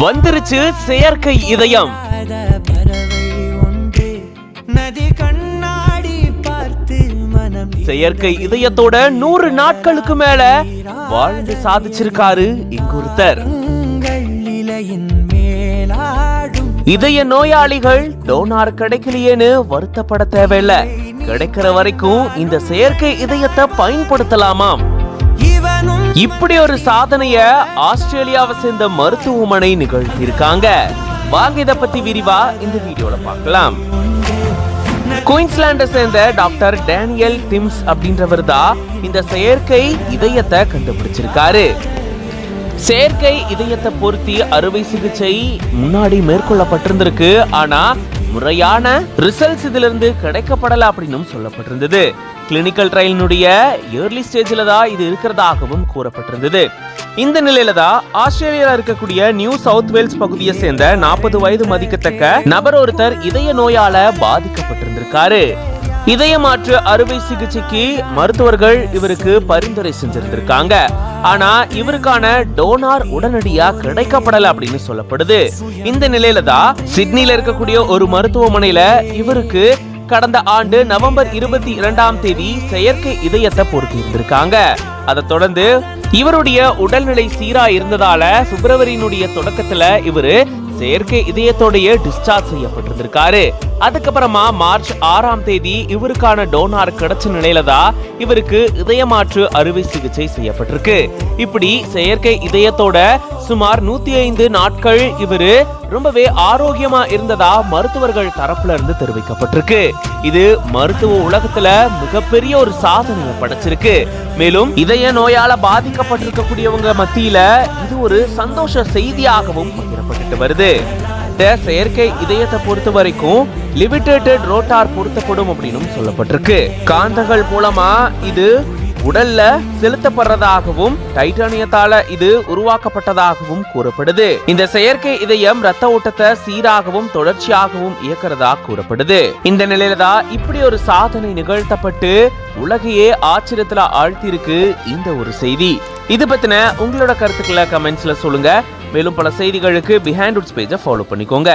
வந்துருச்சு செயற்கை இதயம். செயற்கை இதயத்தோட 100 நாட்களுக்கு மேல வாழ்ந்து சாதிச்சிருக்காரு இங்கொருத்தர். இதய நோயாளிகள் டோனார் கிடைக்கலையேன்னு வருத்தப்பட தேவையில்ல. கிடைக்கிற வரைக்கும் இந்த செயற்கை இதயத்தை பயன்படுத்தலாமாம். இப்படி ஒரு சாதனைய ஆஸ்திரேலியாவை சேர்ந்த மருத்துவமனை நிகழ்த்தியிருக்காங்க. வாங்க இத பத்தி விரிவா இந்த வீடியோல பார்க்கலாம். குயின்ஸ்லாண்டை சேர்ந்த டாக்டர் டேனியல் டிம்ஸ் அப்படின்றவர் தான் இந்த செயற்கை இதயத்தை கண்டுபிடிச்சிருக்காரு. செயற்கை இதயத்தை பொருத்தி அறுவை சிகிச்சை முன்னாடி மேற்கொள்ளப்பட்டிருந்திருக்கு. ஆனா முறையான ரிசல்ட்ஸ் இதுல இருந்து கிடைக்கப்படல அப்படின்னு சொல்லப்பட்டிருந்தது. கிளினிக்கல் ட்ரையலினுடைய ஏர்லி ஸ்டேஜ்ல தான் இது இருக்கிறதாகவும் கூறப்பட்டிருந்தது. இந்த நிலையில தான் ஆஸ்திரேலியாவில் இருக்கக்கூடிய நியூ சவுத் வேல்ஸ் பகுதியை சேர்ந்த 40 வயது மதிக்கத்தக்க நபர் ஒருத்தர் இதய நோயால பாதிக்கப்பட்டிருந்திருக்காரு. இதய மாற்று அறுவை சிகிச்சைக்கு மருத்துவர்கள் இவருக்கு பரிந்துரை செஞ்சிருந்திருக்காங்க. ஆனா இவருக்கான டோனார் உடனடியா கிடைக்கப்படல அப்படின்னு சொல்லப்படுது. இந்த நிலையில தான் சிட்னில இருக்கக்கூடிய ஒரு மருத்துவமனையில இவருக்கு கடந்த ஆண்டு நவம்பர் 22 செயற்கை இதயத்தை பொருத்தி இருந்திருக்காங்க. அதை தொடர்ந்து இவருடைய உடல்நிலை சீரா இருந்ததால பிப்ரவரியினுடைய தொடக்கத்துல இவரு செயற்கை இதயத்தோடைய டிஸ்சார்ஜ் செய்யப்பட்டிருந்திருக்காரு. அதுக்கப்புறமா மார்ச் 6 இவருக்கான டோனார் கிடைச்ச நிலையில தான் இவருக்கு இதய மாற்று அறுவை சிகிச்சை செய்யப்பட்டிருக்கு. இப்படி செயற்கை இதயத்தோட சுமார் 105 நாட்கள் இவரு ரொம்பவே ஆரோக்கியமா இருந்ததா மருத்துவர்கள் தரப்புல இருந்து தெரிவிக்கப்பட்டிருக்கு. இது மருத்துவ உலகத்துல மிகப்பெரிய ஒரு சாதனையை படைச்சிருக்கு. மேலும் இதய நோயால பாதிக்கப்பட்டிருக்கக்கூடியவங்க மத்தியில இது ஒரு சந்தோஷ செய்தியாகவும் பகிரப்பட்டு வருது. செயற்கை இதயத்தை பொறுத்த வரைக்கும் லிமிட்டட் ரோட்டார் பொருத்தப்படும் அப்படின்னு சொல்லப்பட்டிருக்கு. காந்தங்கள் மூலமா இது உடல்ல செலுத்தப்படுறதாகவும் டைட்டானியத்தால இது உருவாக்கப்பட்டதாகவும் கூறப்படுது. இந்த செயற்கை இதயம் ரத்த ஓட்டத்தை சீராகவும் தொடர்ச்சியாகவும் இயக்கிறதா கூறப்படுது. இந்த நிலையில தான் இப்படி ஒரு சாதனை நிகழ்த்தப்பட்டு உலகையே ஆச்சரியத்துல ஆழ்த்திருக்கு இந்த ஒரு செய்தி. இது பத்தின உங்களோட கருத்துக்களை கமெண்ட்ஸ்ல சொல்லுங்க. மேலும் பல செய்திகளுக்கு பிஹைண்ட் ரூட்ஸ் பேஜை ஃபாலோ பண்ணிக்கோங்க.